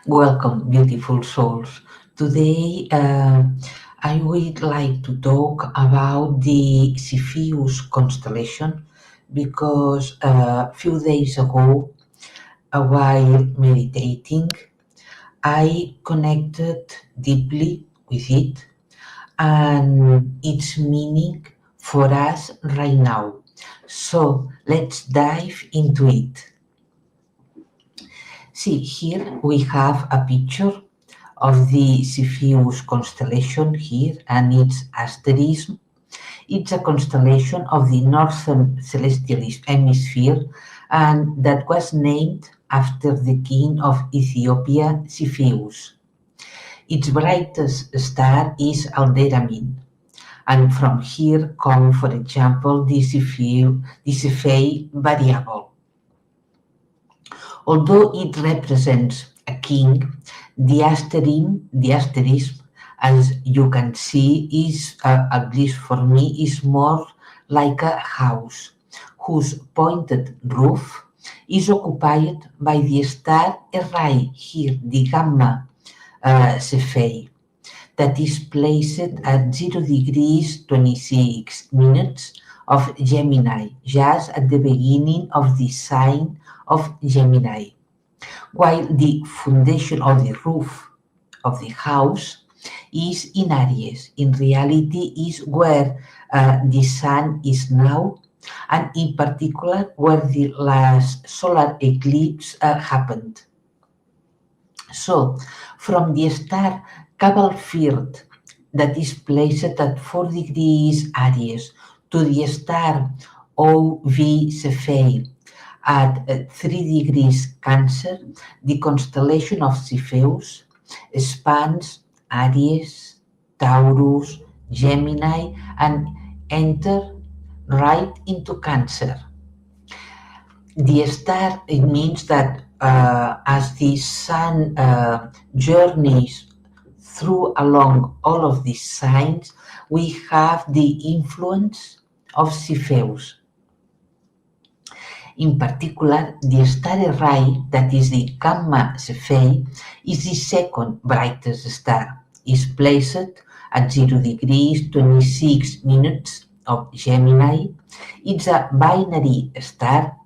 Welcome, beautiful souls. Today, I would like to talk about the Cephus constellation because a few days ago, while meditating, I connected deeply with it and its meaning for us right now. So let's dive into it. See, here we have a picture of the Cephus constellation here and its asterism. It's a constellation of the northern celestial hemisphere and that was named after the king of Ethiopia, Cephus. Its brightest star is Alderamin, and from here come, for example, the Cephei variable. Although it represents a king, the asterism, as you can see, is, at least for me, is more like a house whose pointed roof is occupied by the star Erai, here, the Gamma Cephei, that is placed at 0 degrees 26 minutes of Gemini, just at the beginning of the sign of Gemini, while the foundation of the roof of the house is in Aries. In reality, is where the sun is now, and in particular where the last solar eclipse happened. So, from the star Cabalfield, that is placed at 4 degrees Aries, to the star OV Cephei at 3 degrees Cancer, the constellation of Cepheus spans Aries, Taurus, Gemini, and enter right into Cancer. The star, it means that as the sun journeys through along all of these signs, we have the influence of Cepheus. In particular, the star Erai, that is the Gamma Cephei, is the second brightest star. Is placed at 0 degrees 26 minutes of Gemini. It's a binary star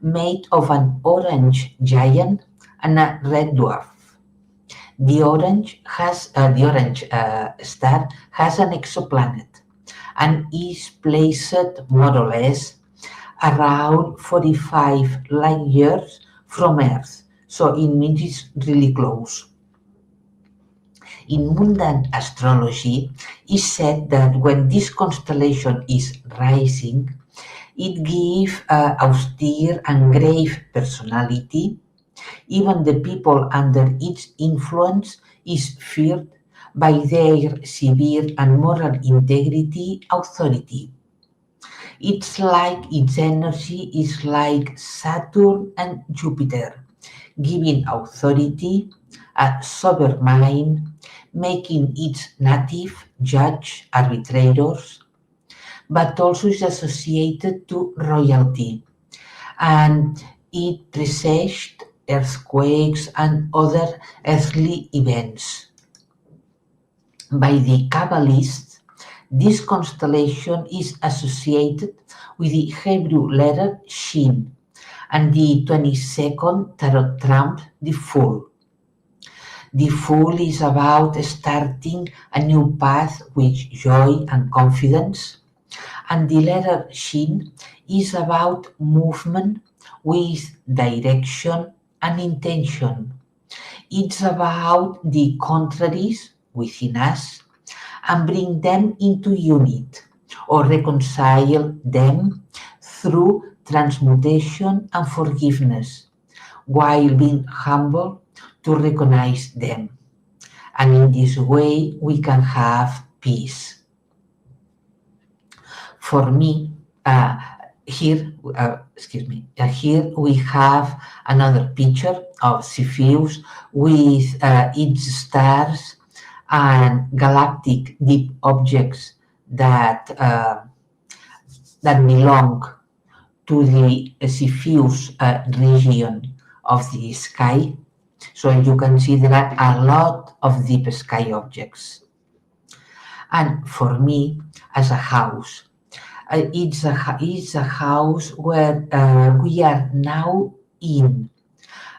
made of an orange giant and a red dwarf. The orange star has an exoplanet and is placed more or less around 45 light years from Earth. So it means it's really close. In mundane astrology, it's said that when this constellation is rising, it gives austere and grave personality. Even the people under its influence is feared by their severe and moral integrity, authority. It's like its energy is like Saturn and Jupiter, giving authority, a sober mind, making its native judge arbitrators, but also is associated to royalty, and it presaged earthquakes and other earthly events. By the Kabbalists, this constellation is associated with the Hebrew letter Shin and the 22nd tarot trump, the Fool. The Fool is about starting a new path with joy and confidence, and the letter Shin is about movement with direction and intention. It's about the contraries within us and bring them into unit or reconcile them through transmutation and forgiveness while being humble to recognize them. And in this way, we can have peace. For me, here we have another picture of Cepheus with its stars and galactic deep objects that belong to the Cepheus region of the sky. So you can see there are a lot of deep sky objects. And for me, as a house, it's a house where we are now in.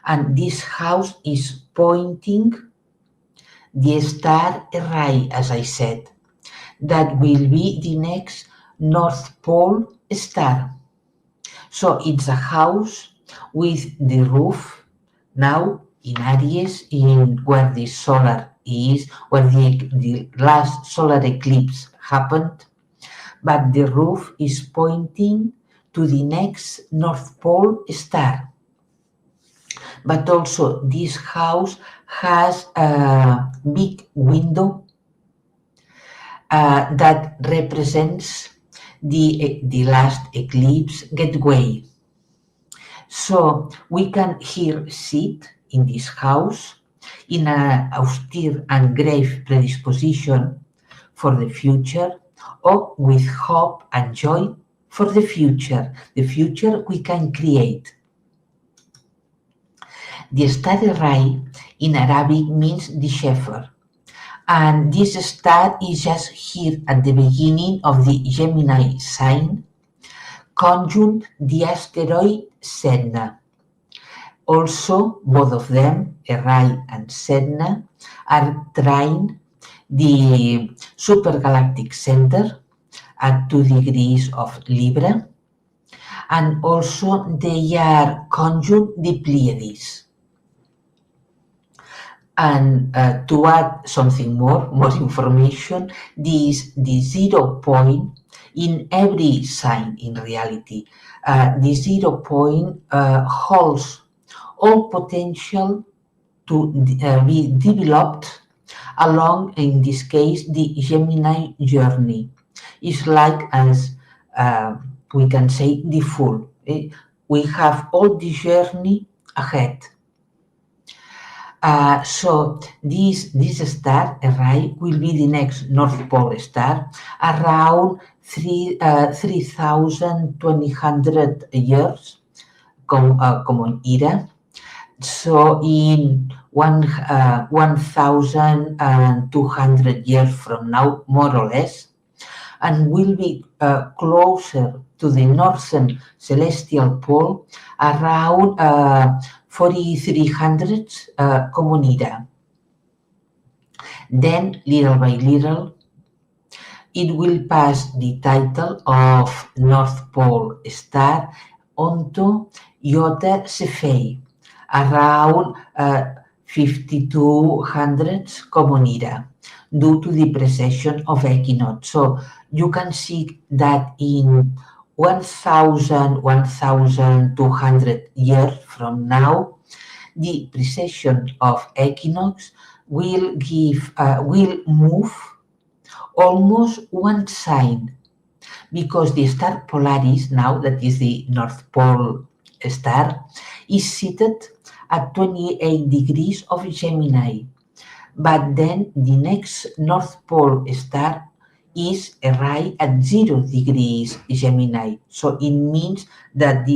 And this house is pointing the star array, as I said, that will be the next North Pole star. So it's a house with the roof now in Aries, in where the solar is, where the last solar eclipse happened, but the roof is pointing to the next North Pole star. But also this house has a big window that represents the last eclipse gateway. So we can here sit in this house in an austere and grave predisposition for the future, or with hope and joy for the future we can create. The star array in Arabic means the shepherd, and this star is just here at the beginning of the Gemini sign, conjunct the asteroid Sedna. Also, both of them, Erai and Sedna, are trine the supergalactic center at 2 degrees of Libra, and also they are conjunct the Pleiades. And to add something more information, this the 0 point in every sign in reality. The 0 point holds all potential to be developed along, in this case, the Gemini journey. It's like, as we can say, the full. We have all the journey ahead. So this star array will be the next North Pole star around 3,200 years common era. So in 1,200 years from now, more or less, and will be closer to the northern celestial pole around 4,300 common era. Then, little by little, it will pass the title of North Pole star onto Iota Cephei, around 5,200 common era, due to the precession of equinox. So you can see that in 1,200 years from now, the precession of equinox will move almost one sign, because the star Polaris, now that is the North Pole star, is seated at 28 degrees of Gemini. But then the next North Pole star is right at 0 degrees Gemini. So it means that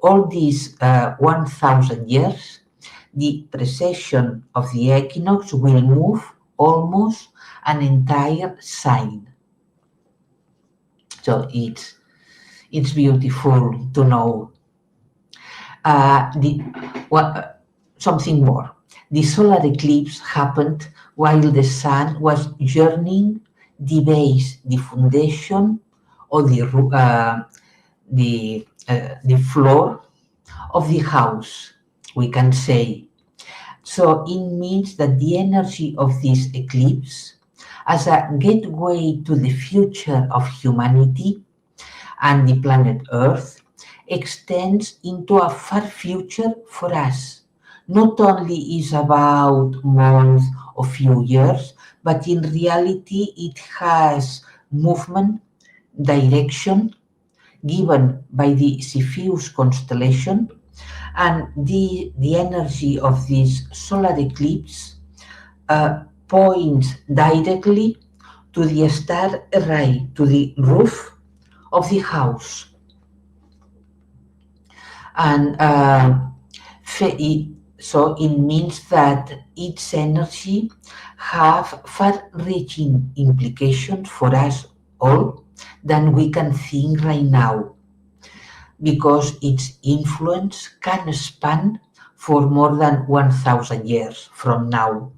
all these 1,000 years, the precession of the equinox will move almost an entire sign. So it's beautiful to know. Something more. The solar eclipse happened while the sun was journeying the base, the foundation, or the floor of the house, we can say. So it means that the energy of this eclipse, as a gateway to the future of humanity and the planet Earth, extends into a far future for us. Not only is about months or few years, but in reality it has movement, direction, given by the Cephus constellation, and the energy of this solar eclipse points directly to the star array, to the roof of the house. And So it means that its energy have far-reaching implications for us all than we can think right now, because its influence can span for more than 1000 years from now.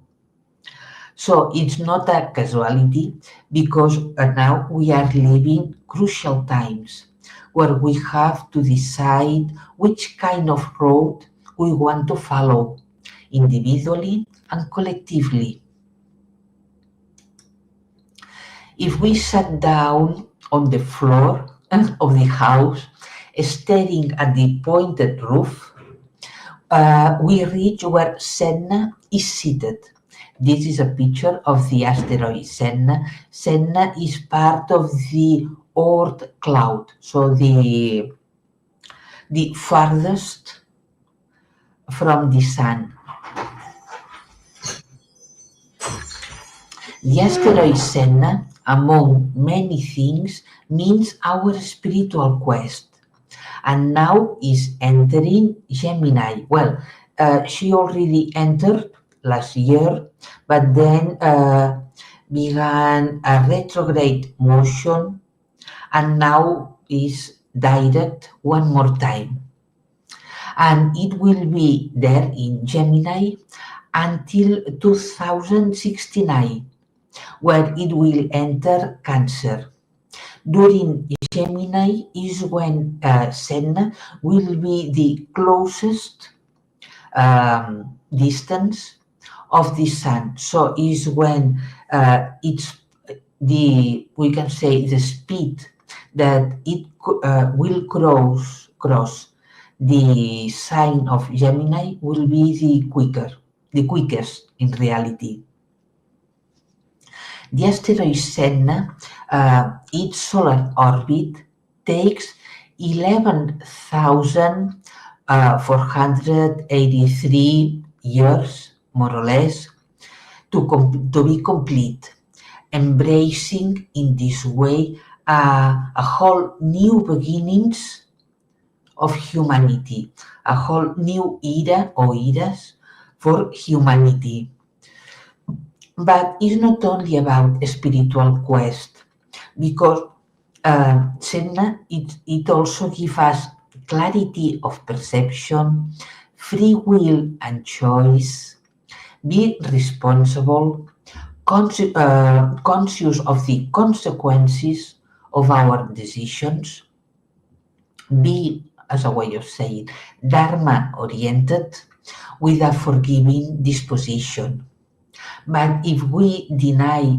So it's not a casualty, because now we are living crucial times where we have to decide which kind of road we want to follow, individually and collectively. If we sat down on the floor of the house, staring at the pointed roof, we reach where Senna is seated. This is a picture of the asteroid Senna. Senna is part of the Oort cloud, so the farthest from the sun. The asteroid Senna, among many things, means our spiritual quest, and now is entering Gemini. Well, she already entered last year, but then began a retrograde motion, and now is direct one more time. And it will be there in Gemini until 2069, where it will enter Cancer. During Gemini is when Senna will be the closest distance of the sun. So is when it's we can say the speed that it will cross the sign of Gemini will be the quickest in reality. The asteroid Senna, its solar orbit takes 11,483 years, more or less, to be complete, embracing in this way a whole new beginnings of humanity, a whole new era or eras for humanity. But it's not only about a spiritual quest, because Senna, it also gives us clarity of perception, free will and choice, be responsible, conscious of the consequences of our decisions, be, as a way of saying, Dharma oriented with a forgiving disposition. But if we deny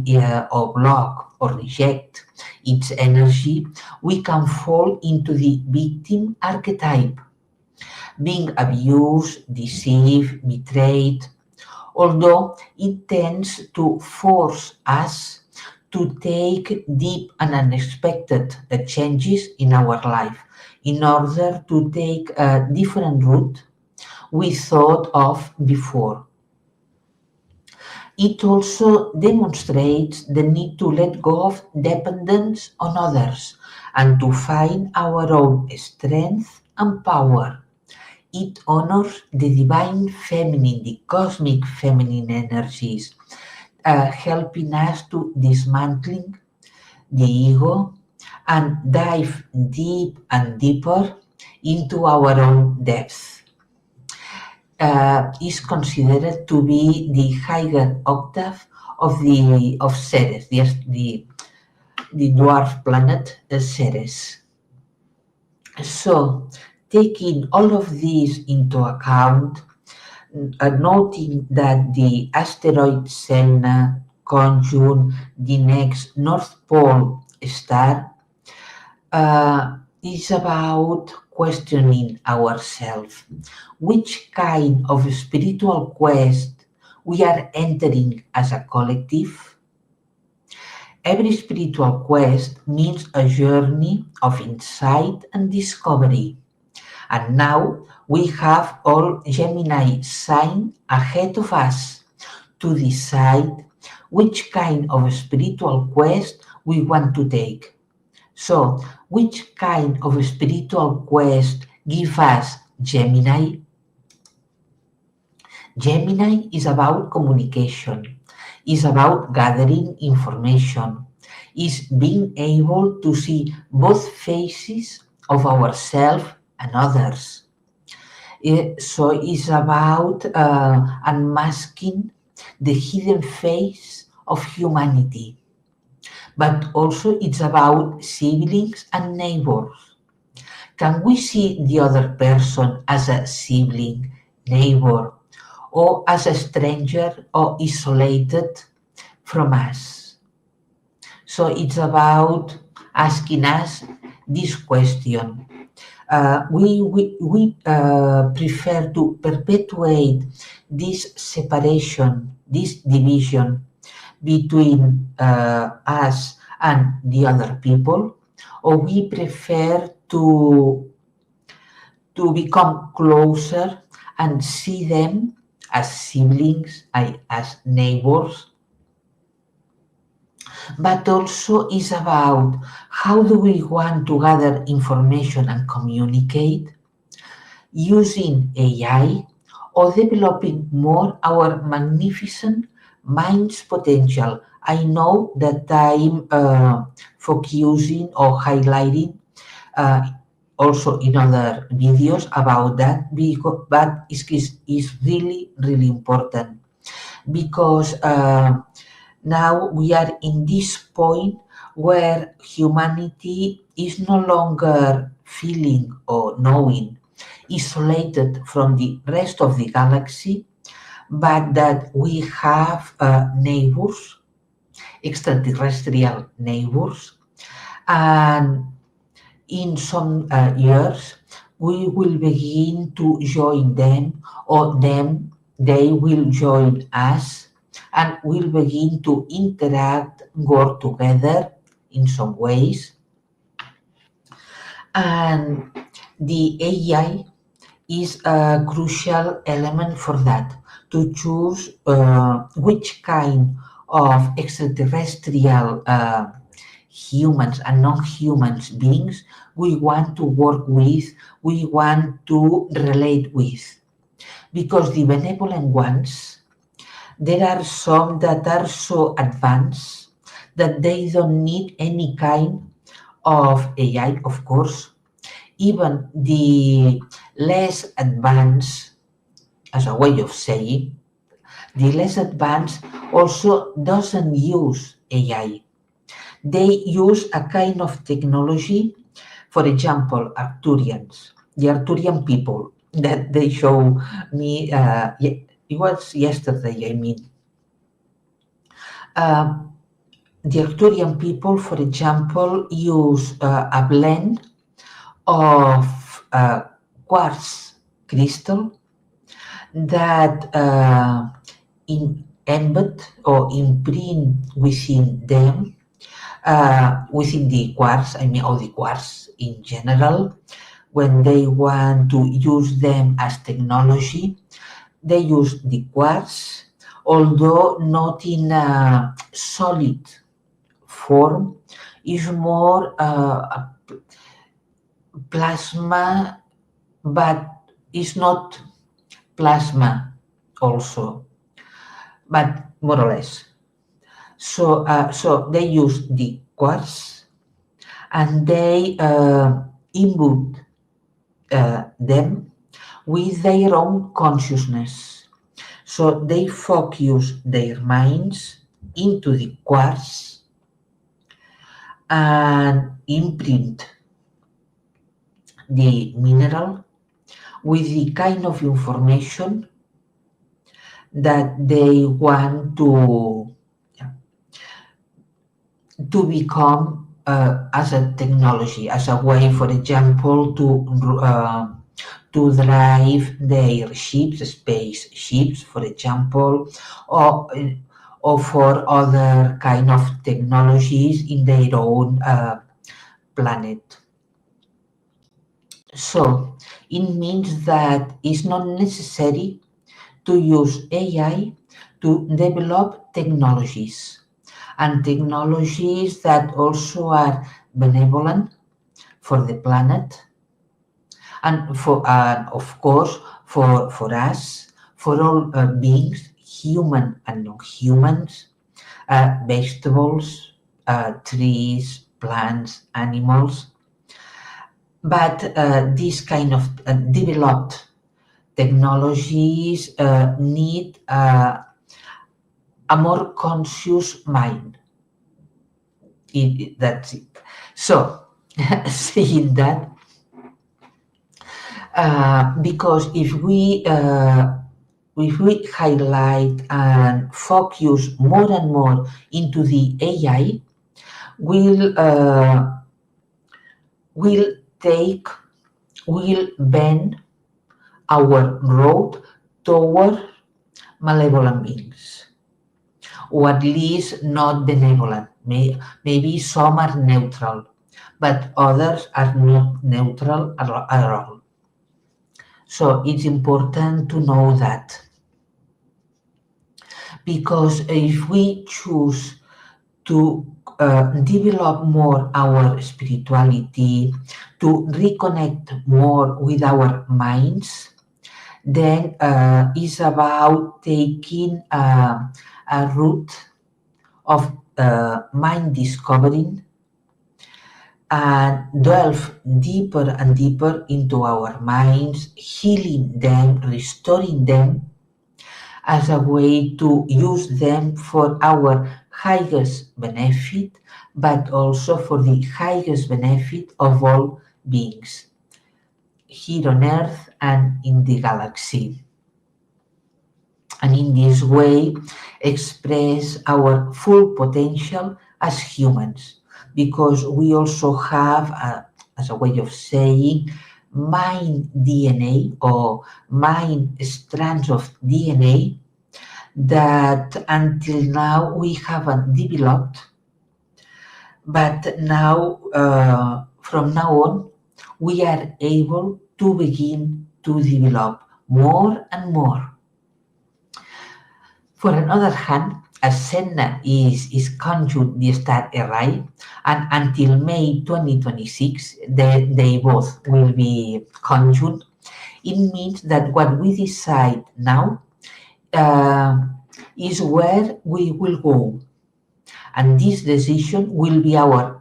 or block or reject its energy, we can fall into the victim archetype, being abused, deceived, betrayed, although it tends to force us to take deep and unexpected changes in our life in order to take a different route we thought of before. It also demonstrates the need to let go of dependence on others and to find our own strength and power. It honors the divine feminine, the cosmic feminine energies, helping us to dismantling the ego and dive deep and deeper into our own depth. Is considered to be the higher octave of Ceres, the dwarf planet Ceres. So, taking all of these into account, noting that the asteroid Senna conjunct the next North Pole star, is about questioning ourselves, which kind of spiritual quest we are entering as a collective. Every spiritual quest means a journey of insight and discovery. And now we have all Gemini sign ahead of us to decide which kind of spiritual quest we want to take. So, which kind of spiritual quest give us Gemini? Gemini is about communication, is about gathering information, is being able to see both faces of ourselves and others. So it's about unmasking the hidden face of humanity, but also it's about siblings and neighbors. Can we see the other person as a sibling, neighbor, or as a stranger or isolated from us? So it's about asking us this question. We prefer to perpetuate this separation, this division between us and the other people, or we prefer to become closer and see them as siblings, as neighbors, but also is about how do we want to gather information and communicate using AI or developing more our magnificent mind's potential. I know that I'm focusing or highlighting uh, also in other videos about that, because but is really really important, because now we are in this point where humanity is no longer feeling or knowing isolated from the rest of the galaxy, but that we have neighbors, extraterrestrial neighbors, and in some years we will begin to join them, or they will join us, and we'll begin to interact, work together in some ways. And the AI is a crucial element for that, to choose which kind of extraterrestrial humans and non-human beings we want to work with, we want to relate with. Because the benevolent ones, there are some that are so advanced that they don't need any kind of AI, of course. Even the less advanced, as a way of saying, the less advanced also doesn't use AI. They use a kind of technology, for example, Arcturians, the Arcturian people that they show me, it was yesterday, I mean. Uh, the Arcturian people, for example, use a blend of quartz crystal that embed or imprint within them, within the quartz, I mean, or the quartz in general. When they want to use them as technology, they use the quartz, although not in a solid form, is more a plasma, but it's not plasma also, but more or less. So they use the quartz, and they imbue them with their own consciousness. So they focus their minds into the quartz and imprint the mineral with the kind of information that they want to become as a technology, as a way, for example, to drive their ships, space ships, for example, or or for other kind of technologies in their own planet. So it means that it's not necessary to use AI to develop technologies, and technologies that also are benevolent for the planet, and for of course for us, for all beings, human and non-humans, vegetables, trees, plants, animals. But this kind of developed technologies need a more conscious mind. That's it. So, saying that, because if we highlight and focus more and more into the AI, will take will bend our road toward malevolent beings, or at least not benevolent. Maybe some are neutral, but others are not neutral at all. So it's important to know that, because if we choose to develop more our spirituality, to reconnect more with our minds, then it's about taking a route of mind discovering and delve deeper and deeper into our minds, healing them, restoring them, as a way to use them for our highest benefit, but also for the highest benefit of all beings here on Earth and in the galaxy. And in this way, express our full potential as humans, because we also have, as a way of saying, mind DNA or mind strands of DNA that until now we haven't developed, but now, from now on, we are able to begin to develop more and more. For another hand, as Senna is conjunct the star array, and until May 2026, they both will be conjunct. It means that what we decide now is where we will go, and this decision will be our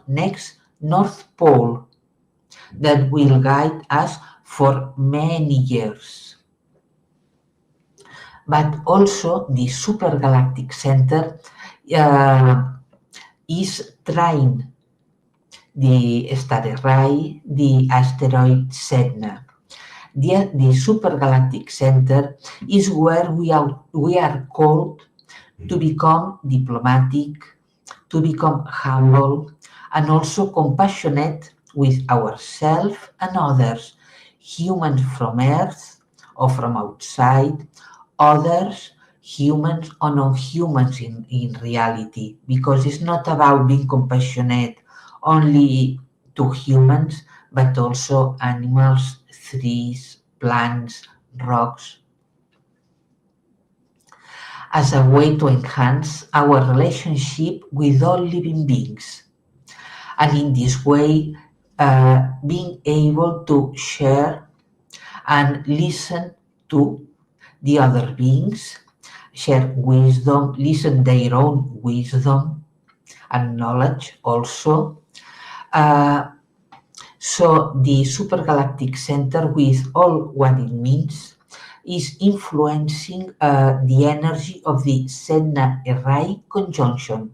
next North Pole that will guide us for many years. But also the supergalactic center is trying the star array, the asteroid Sedna. The supergalactic center is where we are called to become diplomatic, to become humble, and also compassionate with ourselves and others, humans from Earth or from outside, others, humans or non-humans in reality, because it's not about being compassionate only to humans, but also animals, trees, plants, rocks, as a way to enhance our relationship with all living beings. And in this way, being able to share and listen to the other beings, share wisdom, listen their own wisdom and knowledge also. So the supergalactic center, with all what it means, is influencing the energy of the Sedna array conjunction.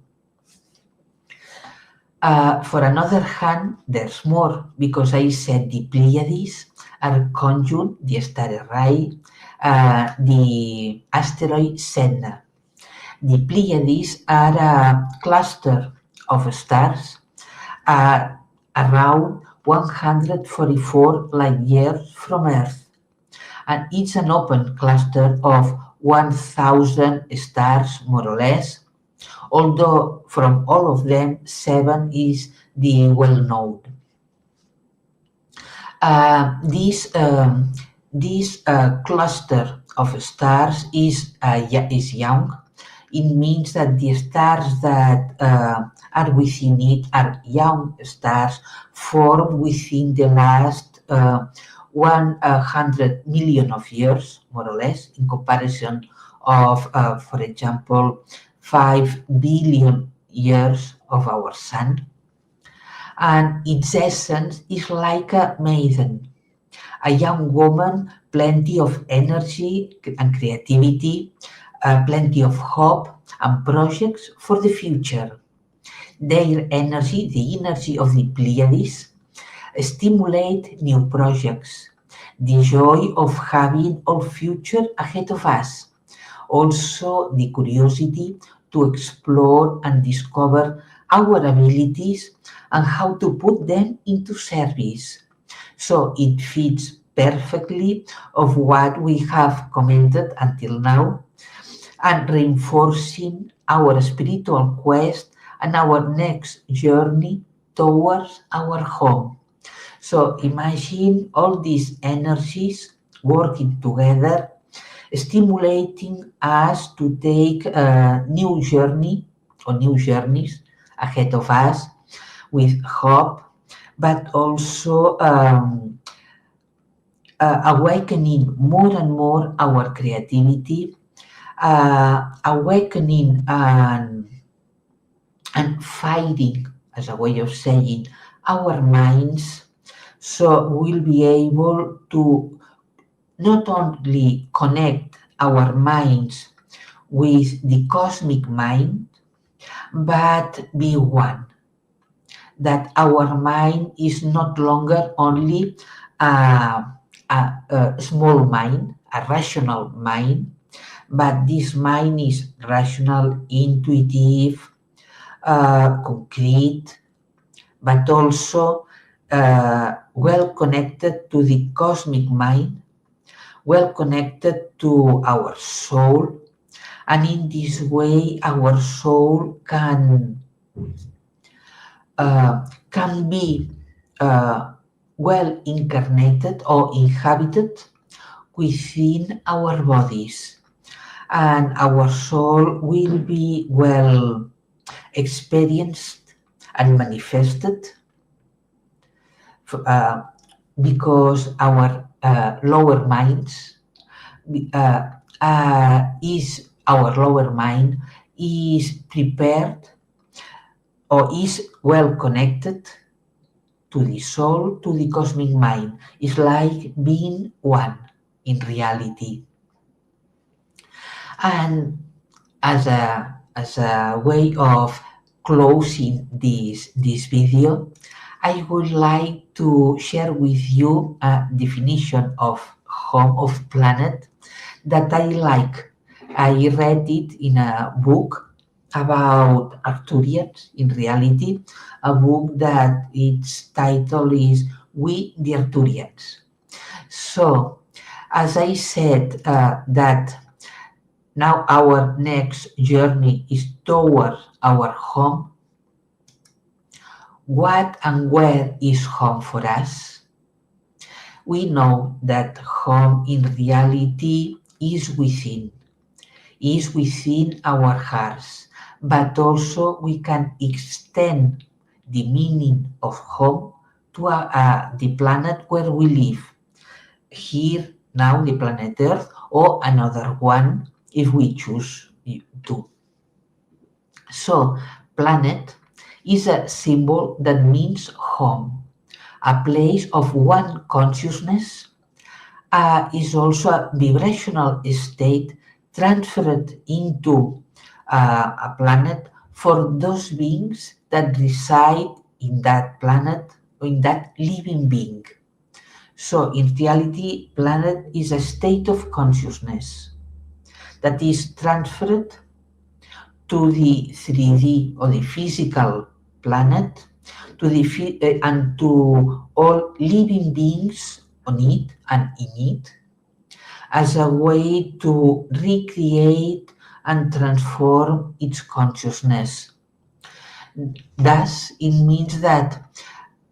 For another hand, there's more, because I said the Pleiades are conjunct the star array, the asteroid Sedna. The Pleiades are a cluster of stars around 144 light years from Earth, and it's an open cluster of 1,000 stars, more or less, although from all of them, 7 is the well-known. This cluster of stars is young. It means that the stars that are within it are young stars formed within the last 100 million of years, more or less, in comparison of, for example, 5 billion years of our sun. And its essence is like a maiden, a young woman, plenty of energy and creativity, plenty of hope and projects for the future. Their energy, the energy of the Pleiades, stimulate new projects, the joy of having our future ahead of us, also the curiosity to explore and discover our abilities and how to put them into service. So it fits perfectly of what we have commented until now, and reinforcing our spiritual quest and our next journey towards our home. So imagine all these energies working together, stimulating us to take a new journey or new journeys ahead of us with hope, but also awakening more and more our creativity, awakening and fighting, as a way of saying, our minds, so we'll be able to not only connect our minds with the cosmic mind, but be one. That our mind is not longer only a small mind, a rational mind, but this mind is rational, intuitive, concrete, but also well connected to the cosmic mind, well connected to our soul, and in this way our soul can be well incarnated or inhabited within our bodies, and our soul will be well experienced and manifested, uh, because our lower minds is our lower mind is prepared or is well connected to the soul, to the cosmic mind. It's like being one in reality. And as a way of closing this video, I would like to share with you a definition of home of planet that I like. I read it in a book about Arcturians in reality, a book that its title is We the Arcturians. So, as I said, that now our next journey is toward our home. What and where is home for us? We know that home in reality is within our hearts, but also we can extend the meaning of home to the planet where we live. Here, now, the planet Earth, or another one if we choose to. So, planet is a symbol that means home, a place of one consciousness, is also a vibrational state transferred into a planet for those beings that reside in that planet, or in that living being. So in reality, planet is a state of consciousness that is transferred to the 3D or the physical planet, to the and to all living beings on it and in it, as a way to recreate and transform its consciousness. Thus, it means that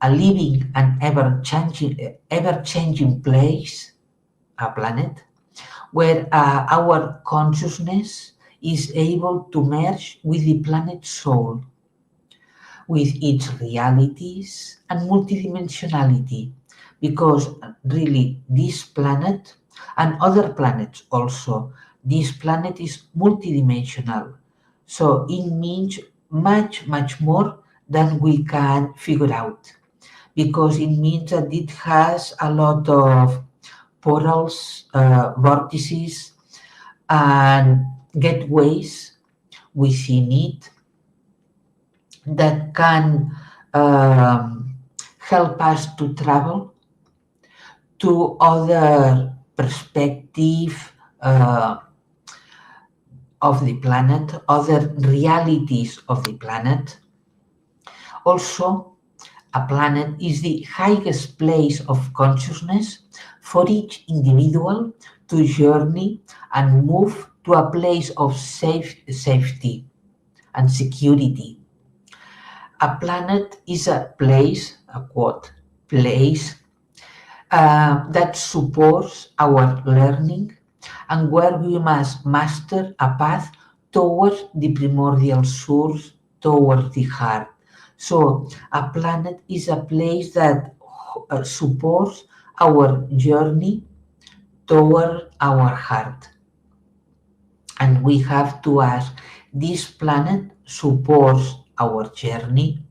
a living and ever-changing place, a planet, where our consciousness is able to merge with the planet's soul, with its realities and multidimensionality, because really this planet and other planets also, this planet is multidimensional. So it means much more than we can figure out, because it means that it has a lot of portals, vortices, and gateways within it that can help us to travel to other perspective of the planet, other realities of the planet. Also, a planet is the highest place of consciousness for each individual to journey and move to a place of safety and security. A planet is a place, a quote, place that supports our learning and where we must master a path towards the primordial source, towards the heart. So, a planet is a place that supports our journey toward our heart. And we have to ask, this planet supports our journey?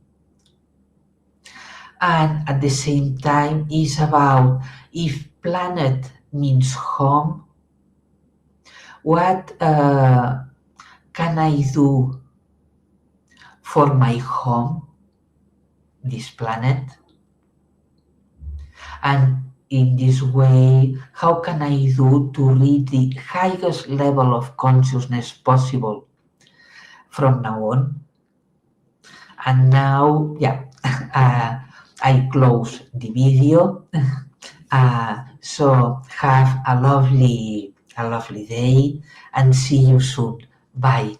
And at the same time is about, if planet means home, what can I do for my home, this planet? And in this way, how can I do to reach the highest level of consciousness possible from now on? And now, yeah, I close the video. So have a lovely day and see you soon. Bye.